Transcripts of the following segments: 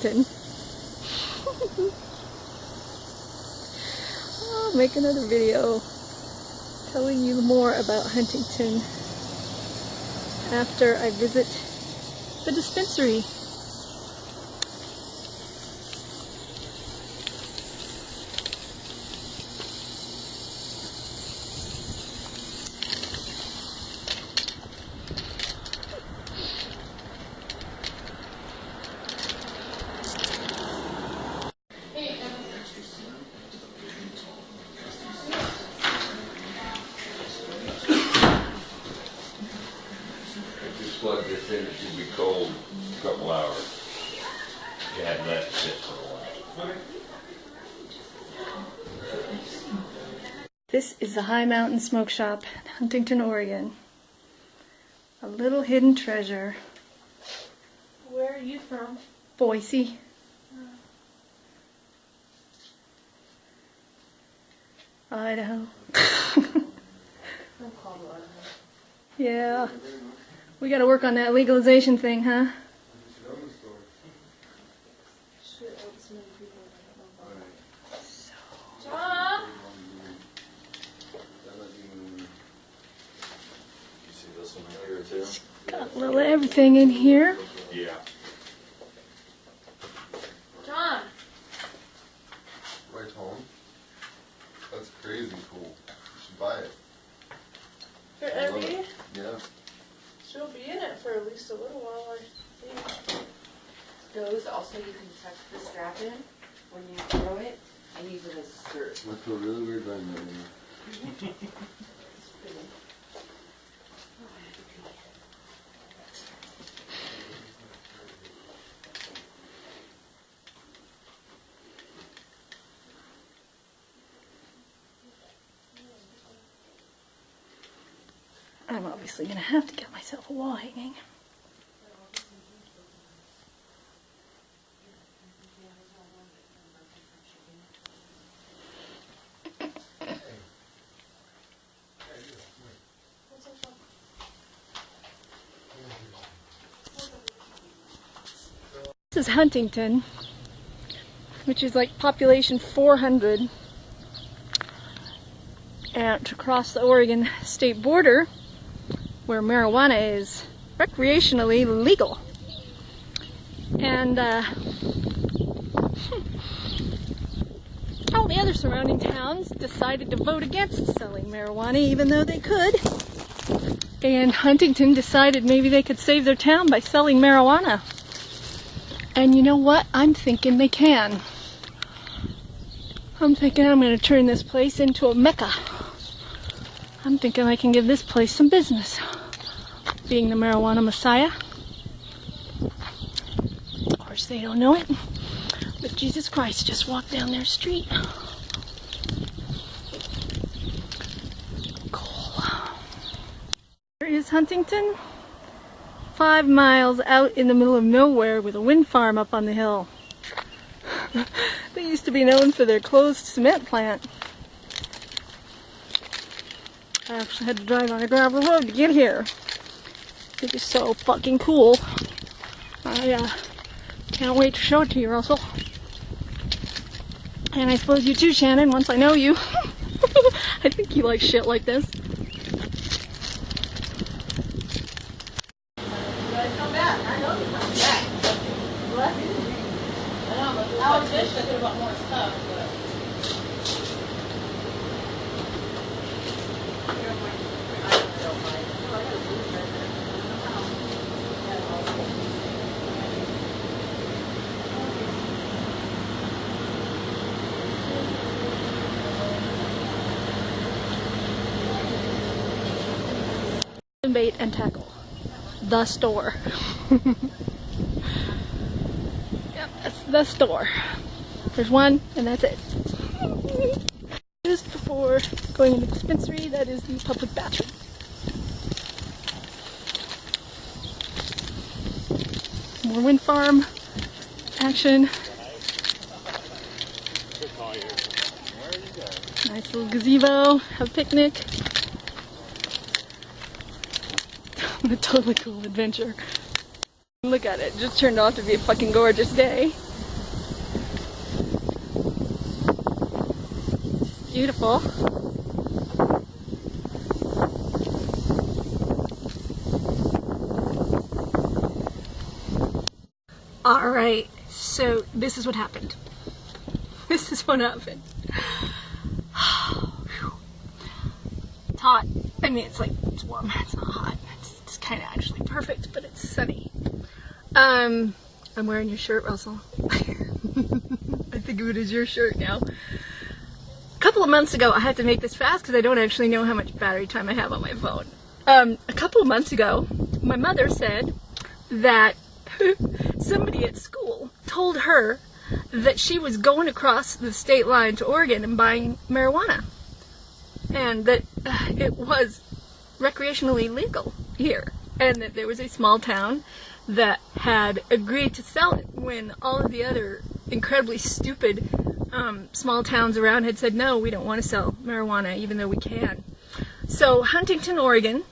Huntington. I'll make another video telling you more about Huntington after I visit the dispensary. Plug this in, it should be cold a couple hours. You had to let it sit for a while. This is the High Mountain Smoke Shop in Huntington, Oregon. A little hidden treasure. Where are you from? Boise. Idaho. Yeah. We gotta work on that legalization thing, huh? John! You see this one here too? Got a little everything in here. Yeah. John! Right home? That's crazy cool. You should buy it. For I love Evie? it. Yeah. She'll be in it for at least a little while, I think. Those also you can tuck the strap in when you throw it and use it as a skirt. I feel really weird right now. It's pretty. I'm obviously gonna have to get myself a wall hanging. This is Huntington, which is like population 400. And to cross the Oregon state border, where marijuana is recreationally legal. And all the other surrounding towns decided to vote against selling marijuana, even though they could. And Huntington decided maybe they could save their town by selling marijuana. And you know what? I'm thinking they can. I'm thinking I'm going to turn this place into a mecca. I'm thinking I can give this place some business. Being the marijuana messiah. Of course they don't know it. But Jesus Christ just walked down their street. Cool. Here is Huntington. 5 miles out in the middle of nowhere with a wind farm up on the hill. They used to be known for their closed cement plant. I actually had to drive on a gravel road to get here. It is so fucking cool. I can't wait to show it to you, Russell. And I suppose you too, Shannon, once I know you. I think you like shit like this. I wish I could have bought more stuff, but... Bait and tackle. The store. Yep, that's the store. There's one, and that's it. Just before going in the dispensary, that is the public bathroom. More wind farm action. Nice little gazebo, have a picnic. A totally cool adventure. Look at it, just turned out to be a fucking gorgeous day. Beautiful. Alright, so this is what happened. This is what happened. It's hot. I mean, it's warm. It's not hot. It's kind of actually perfect, but it's sunny. I'm wearing your shirt, Russell. I think of it as your shirt now. A couple of months ago, I had to make this fast because I don't actually know how much battery time I have on my phone. A couple of months ago, my mother said that somebody at school told her that she was going across the state line to Oregon and buying marijuana, and that it was recreationally legal here, and that there was a small town that had agreed to sell it when all of the other incredibly stupid small towns around had said, no, we don't want to sell marijuana even though we can. So Huntington, Oregon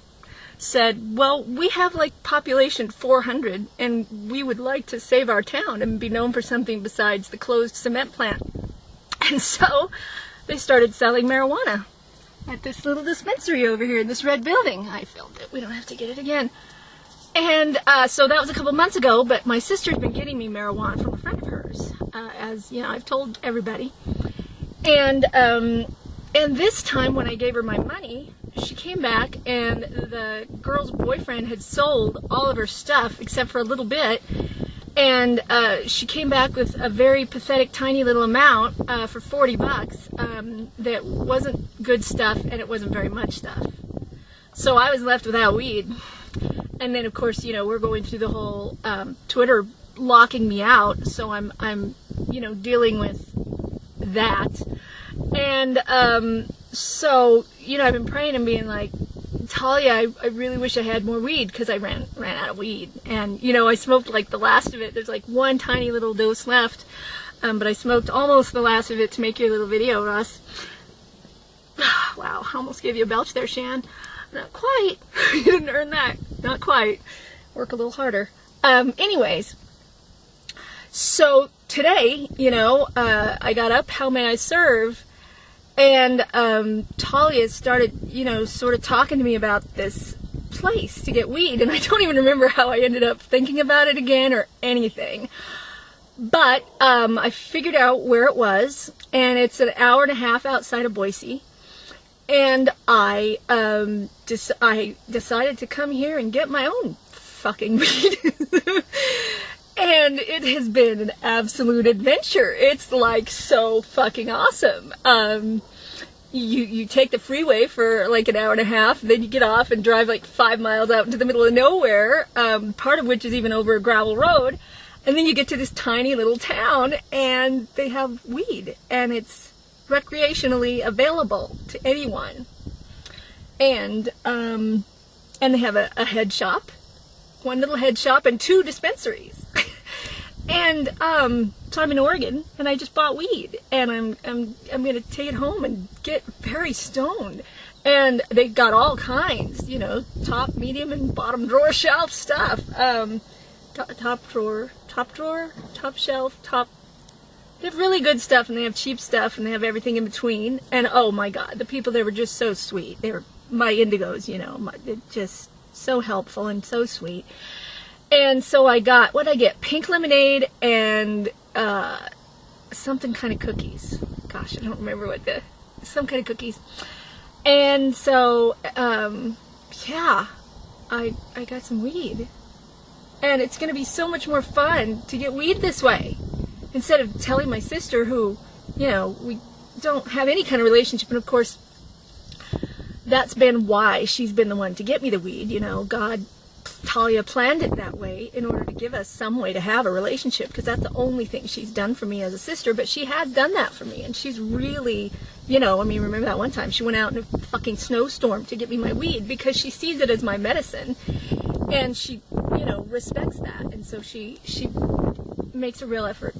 said, well, we have like population 400 and we would like to save our town and be known for something besides the closed cement plant. And so they started selling marijuana at this little dispensary over here in this red building. I filmed it. We don't have to get it again. And so that was a couple months ago, but my sister's been getting me marijuana from a friend of hers, as you know, I've told everybody. And this time when I gave her my money, she came back and the girl's boyfriend had sold all of her stuff except for a little bit, and she came back with a very pathetic tiny little amount for $40 that wasn't good stuff and it wasn't very much stuff. So I was left without weed. And then of course, you know, we're going through the whole Twitter locking me out, so I'm you know, dealing with that. And so, you know, I've been praying and being like, Talia, I really wish I had more weed, because I ran out of weed. And, you know, I smoked like the last of it. There's like one tiny little dose left, but I smoked almost the last of it to make your little video, Russ. Wow, I almost gave you a belch there, Shan. Not quite. You didn't earn that. Not quite. Work a little harder. Anyways, so today, you know, I got up, how may I serve? And Talia started, you know, sort of talking to me about this place to get weed, and I don't even remember how I ended up thinking about it again or anything. But I figured out where it was, and it's an hour and a half outside of Boise. And I decided to come here and get my own fucking weed. And it has been an absolute adventure. It's like so fucking awesome. You take the freeway for like an hour and a half, then you get off and drive like 5 miles out into the middle of nowhere, part of which is even over a gravel road, and then you get to this tiny little town and they have weed, and it's recreationally available to anyone. And they have a head shop, one little head shop, and 2 dispensaries. And so I'm in Oregon, and I just bought weed, and I'm gonna take it home and get very stoned. And they've got all kinds, you know, top, medium, and bottom drawer shelf stuff. Top drawer, top shelf, top. They have really good stuff, and they have cheap stuff, and they have everything in between. And oh my God, the people there were just so sweet. They were my indigos, you know, they're just so helpful and so sweet. And so I got, what did I get? Pink lemonade and something kind of cookies. Gosh, I don't remember what some kind of cookies. And so, yeah, I got some weed. And it's going to be so much more fun to get weed this way. Instead of telling my sister, who, you know, we don't have any kind of relationship. And of course, that's been why she's been the one to get me the weed, you know. Talia planned it that way in order to give us some way to have a relationship, because that's the only thing she's done for me as a sister. But she has done that for me, and she's really, you know, I mean, remember that one time she went out in a fucking snowstorm to get me my weed because she sees it as my medicine, and she, you know, respects that. And so she makes a real effort.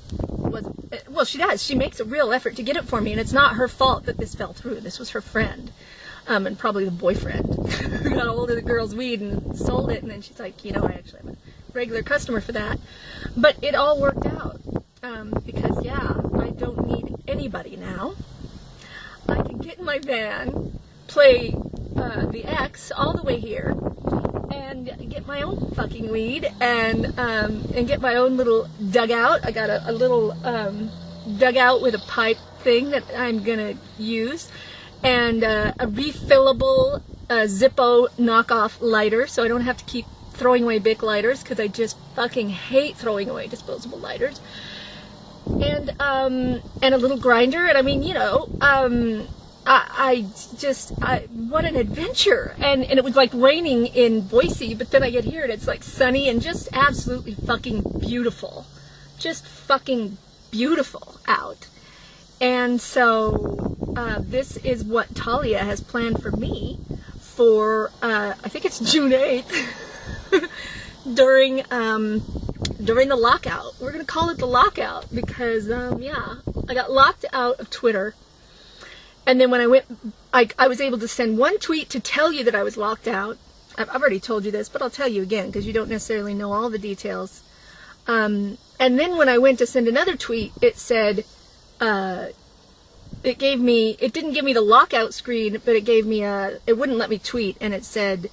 Well, she does. She makes a real effort to get it for me, and it's not her fault that this fell through. This was her friend. And probably the boyfriend who got a hold of the girl's weed and sold it, and then she's like, you know, I actually have a regular customer for that. But it all worked out, because yeah, I don't need anybody now. I can get in my van, play the X all the way here, and get my own fucking weed, and get my own little dugout. I got a little dugout with a pipe thing that I'm gonna use, and a refillable Zippo knockoff lighter, so I don't have to keep throwing away Bic lighters, because I just fucking hate throwing away disposable lighters. And a little grinder, and I mean, you know, what an adventure. And it was like raining in Boise, but then I get here and it's like sunny and just absolutely fucking beautiful. Just fucking beautiful out. And so this is what Talia has planned for me for, I think it's June 8th, during the lockout. We're going to call it the lockout because, yeah, I got locked out of Twitter. And then when I went, I was able to send one tweet to tell you that I was locked out. I've already told you this, but I'll tell you again because you don't necessarily know all the details. And then when I went to send another tweet, it said, it didn't give me the lockout screen, but it gave me it wouldn't let me tweet, and it said,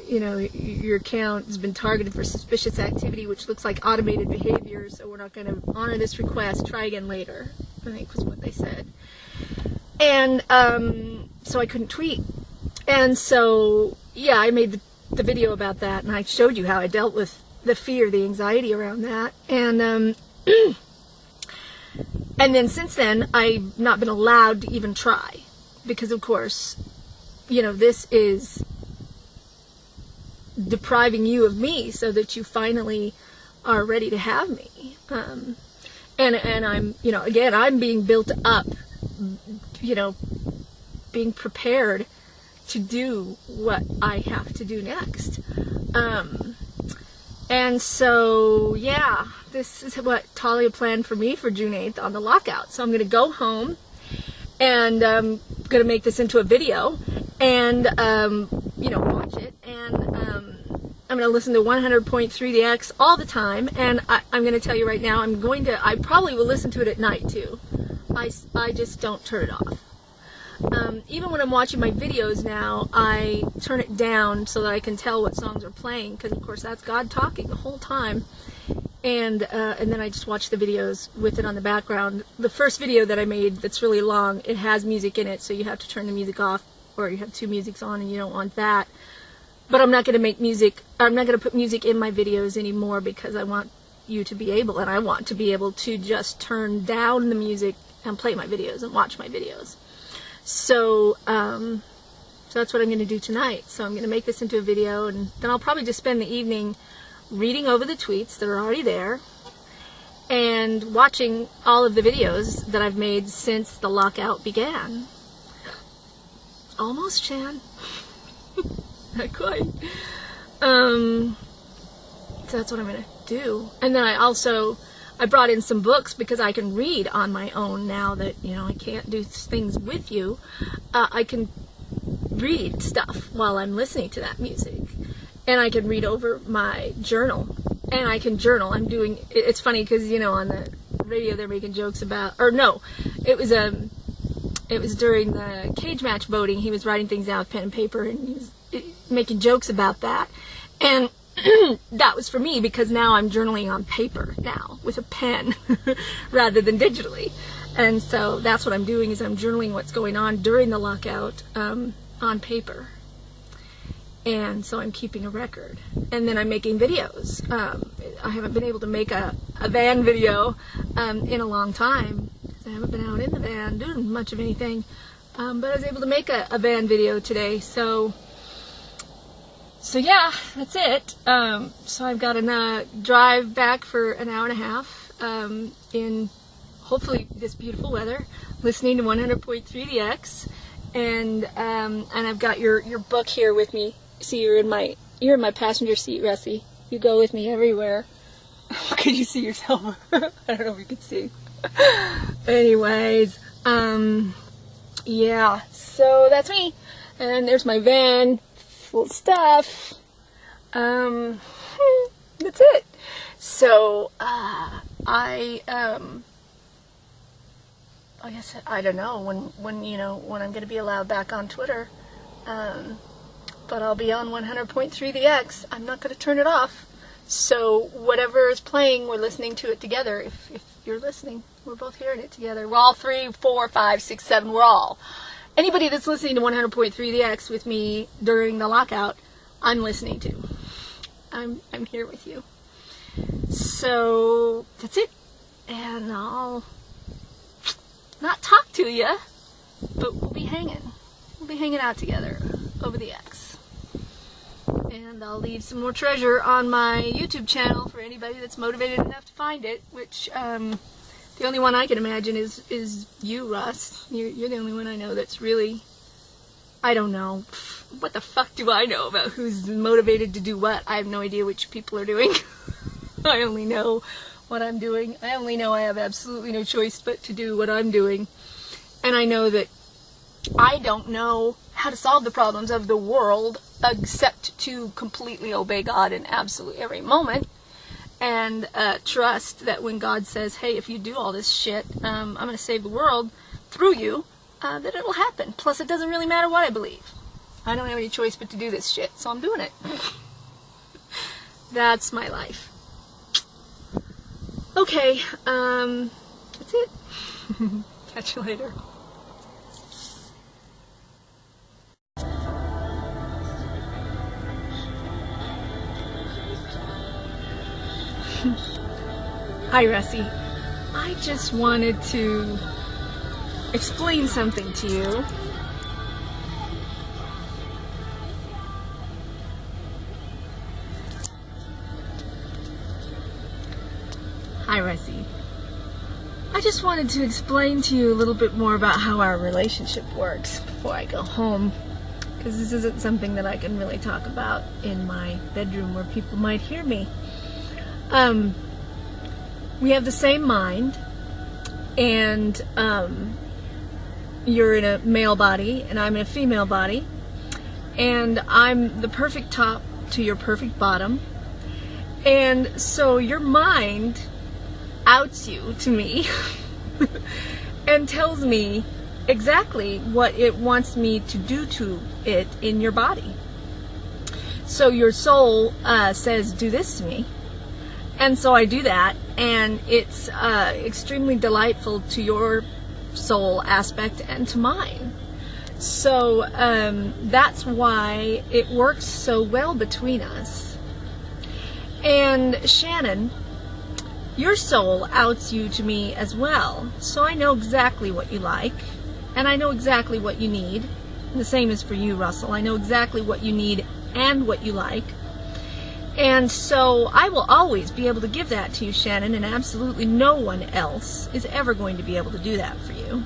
you know, your account has been targeted for suspicious activity, which looks like automated behavior, so we're not going to honor this request. Try again later, I think was what they said. And so I couldn't tweet. And so, yeah, I made the video about that, and I showed you how I dealt with the fear, the anxiety around that. And and then since then, I've not been allowed to even try. Because, of course, you know, this is depriving you of me so that you finally are ready to have me. And I'm, you know, again, I'm being built up, you know, being prepared to do what I have to do next. And so, yeah, this is what Talia planned for me for June 8th on the lockout. So I'm going to go home and I'm going to make this into a video and, you know, watch it. And I'm going to listen to 100.3 The X all the time. And I'm going to tell you right now, I probably will listen to it at night too. I just don't turn it off. Even when I'm watching my videos now, I turn it down so that I can tell what songs are playing, because of course that's God talking the whole time. And then I just watch the videos with it on the background. The first video that I made that's really long, it has music in it, so you have to turn the music off, or you have two musics on and you don't want that. But I'm not going to make music, I'm not going to put music in my videos anymore, because I want you to be able, and I want to be able to just turn down the music and play my videos and watch my videos. So, so that's what I'm going to do tonight. So I'm going to make this into a video, and then I'll probably just spend the evening reading over the tweets that are already there and watching all of the videos that I've made since the lockout began. Almost, Chan. Not quite. So that's what I'm going to do. And then I brought in some books because I can read on my own now that, you know, I can't do things with you. I can read stuff while I'm listening to that music. And I can read over my journal. And I can journal. It's funny because, you know, on the radio they're making jokes about, or no, it was during the cage match voting. He was writing things out with pen and paper, and he was making jokes about that. And that was for me, because now I'm journaling on paper now with a pen rather than digitally. And so that's what I'm doing, is I'm journaling what's going on during the lockout on paper. And so I'm keeping a record. And then I'm making videos. I haven't been able to make a van video in a long time, because I haven't been out in the van doing much of anything. But I was able to make a van video today. So yeah, that's it. So I've got to drive back for an hour and a half in hopefully this beautiful weather, listening to 100.3 The X, and I've got your book here with me. See, you're in my passenger seat, Russie. You go with me everywhere. Can you see yourself? I don't know if you can see. Anyways, yeah. So that's me, and there's my van. Full stuff. That's it. So, like I said, I don't know when I'm going to be allowed back on Twitter. But I'll be on 100.3 The X. I'm not going to turn it off. So whatever is playing, we're listening to it together. If you're listening, we're both hearing it together. We're all 3, 4, 5, 6, 7. We're all. Anybody that's listening to 100.3 The X with me during the lockout, I'm listening to. I'm here with you. So that's it. And I'll not talk to you, but we'll be hanging. We'll be hanging out together over the X. And I'll leave some more treasure on my YouTube channel for anybody that's motivated enough to find it, which the only one I can imagine is you, Russ. You're the only one I know that's really, I don't know. What the fuck do I know about who's motivated to do what? I have no idea which people are doing. I only know what I'm doing. I only know I have absolutely no choice but to do what I'm doing. And I know that I don't know how to solve the problems of the world except to completely obey God in absolutely every moment and trust that when God says, hey, if you do all this shit, I'm going to save the world through you, that it'll happen. Plus, it doesn't really matter what I believe. I don't have any choice but to do this shit, so I'm doing it. That's my life. Okay, that's it. Catch you later. Hi, Russie. I just wanted to explain something to you. Hi, Russie. I just wanted to explain to you a little bit more about how our relationship works before I go home. Because this isn't something that I can really talk about in my bedroom where people might hear me. We have the same mind, and you're in a male body, and I'm in a female body, and I'm the perfect top to your perfect bottom, and so your mind outs you to me and tells me exactly what it wants me to do to it in your body. So your soul says, do this to me. And so I do that, and it's extremely delightful to your soul aspect and to mine. So that's why it works so well between us. And Shannon, your soul outs you to me as well. So I know exactly what you like, and I know exactly what you need. And the same is for you, Russell. I know exactly what you need and what you like. And so I will always be able to give that to you, Shannon, and absolutely no one else is ever going to be able to do that for you.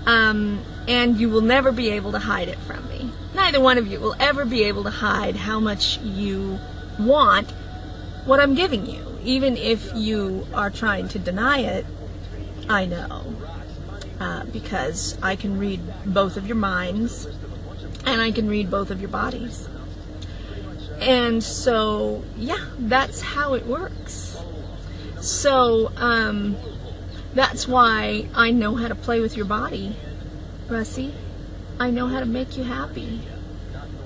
And you will never be able to hide it from me. Neither one of you will ever be able to hide how much you want what I'm giving you. Even if you are trying to deny it, I know. Because I can read both of your minds, and I can read both of your bodies. And so, yeah, that's how it works. So, that's why I know how to play with your body, Russie. I know how to make you happy.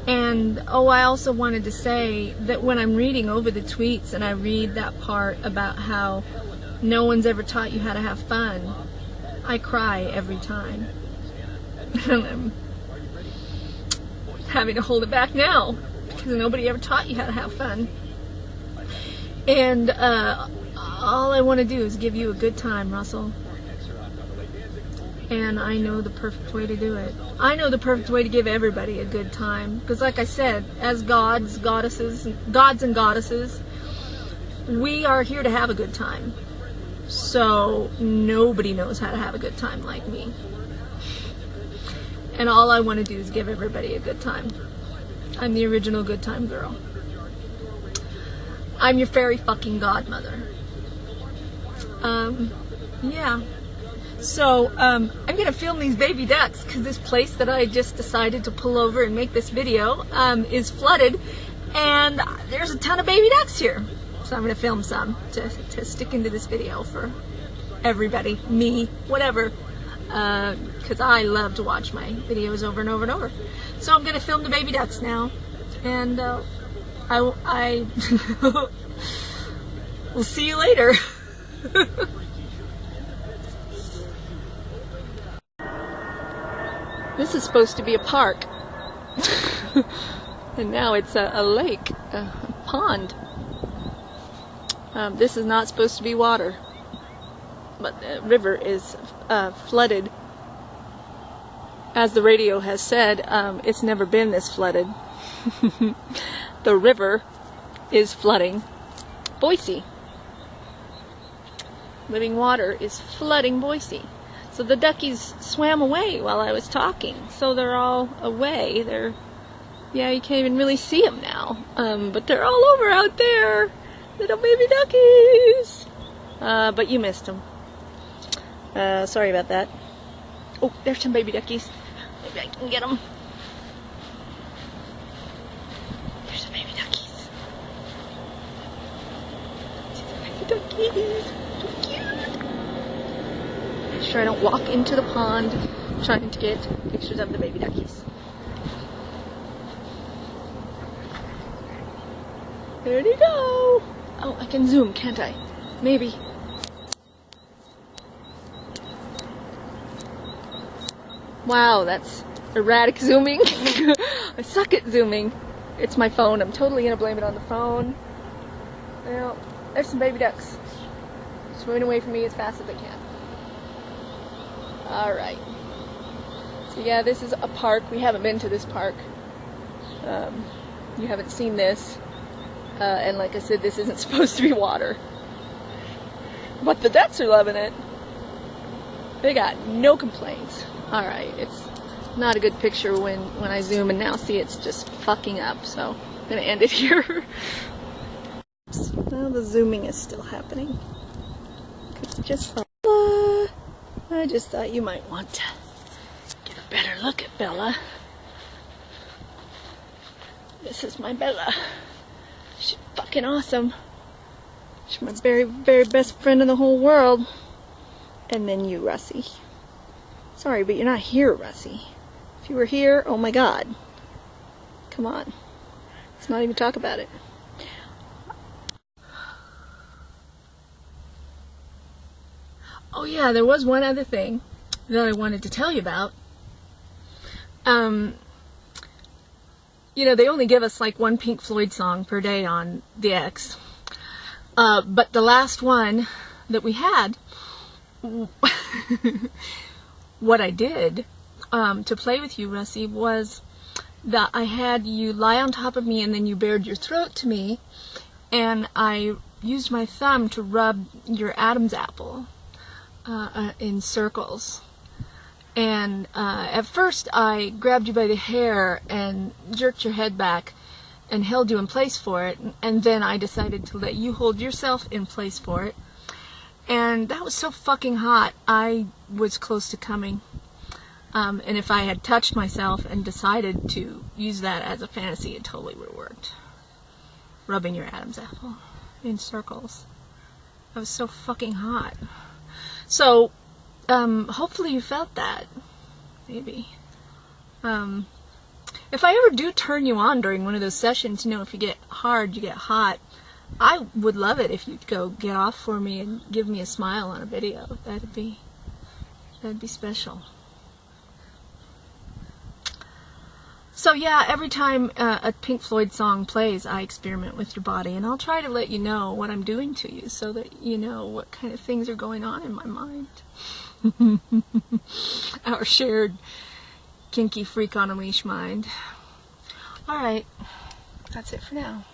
And, I also wanted to say that when I'm reading over the tweets and I read that part about how no one's ever taught you how to have fun, I cry every time. And I'm having to hold it back now, because nobody ever taught you how to have fun. And all I want to do is give you a good time, Russell. And I know the perfect way to do it. I know the perfect way to give everybody a good time. Because like I said, as gods, goddesses, gods and goddesses, we are here to have a good time. So nobody knows how to have a good time like me. And all I want to do is give everybody a good time. I'm the original good time girl. I'm your fairy fucking godmother. Yeah. So, I'm gonna film these baby ducks because this place that I just decided to pull over and make this video, is flooded, and there's a ton of baby ducks here. So I'm gonna film some to stick into this video for everybody, me, whatever. because I love to watch my videos over and over and over. So I'm going to film the baby ducks now, and I will see you later. This is supposed to be a park, and now it's a lake, a pond. This is not supposed to be water, but the river is flooded. As the radio has said, it's never been this flooded. The river is flooding Boise. Living water is flooding Boise. So the duckies swam away while I was talking. So they're all away. Yeah, you can't even really see them now. But they're all over out there. Little baby duckies. But you missed them. Sorry about that. Oh, there's some baby duckies. Maybe I can get them. There's some baby duckies. Baby duckies. So cute. Make sure I don't walk into the pond trying to get pictures of the baby duckies. There they go. Oh, I can zoom, can't I? Maybe. Wow, that's erratic zooming. I suck at zooming. It's my phone. I'm totally gonna blame it on the phone. Well, there's some baby ducks swimming away from me as fast as they can. Alright. So yeah, this is a park. We haven't been to this park. You haven't seen this. And like I said, this isn't supposed to be water. But the ducks are loving it. They got no complaints. Alright, it's not a good picture when I zoom, and now see it's just fucking up. So I'm going to end it here. Well, the zooming is still happening. I just thought you might want to get a better look at Bella. This is my Bella. She's fucking awesome. She's my very, very best friend in the whole world. And then you, Russie. Sorry, but you're not here, Russie. If you were here, oh my god. Come on. Let's not even talk about it. Oh yeah, there was one other thing that I wanted to tell you about. You know, they only give us like one Pink Floyd song per day on the X. But the last one that we had, what I did to play with you, Russie, was that I had you lie on top of me and then you bared your throat to me, and I used my thumb to rub your Adam's apple in circles. And at first I grabbed you by the hair and jerked your head back and held you in place for it, and then I decided to let you hold yourself in place for it. And that was so fucking hot, I was close to coming. And if I had touched myself and decided to use that as a fantasy, it totally would have worked. Rubbing your Adam's apple in circles. That was so fucking hot. So, hopefully you felt that. Maybe. If I ever do turn you on during one of those sessions, you know, if you get hard, you get hot, I would love it if you'd go get off for me and give me a smile on a video. That'd be special. So yeah, every time a Pink Floyd song plays, I experiment with your body, and I'll try to let you know what I'm doing to you so that you know what kind of things are going on in my mind. Our shared kinky freak on a leash mind. Alright, that's it for now.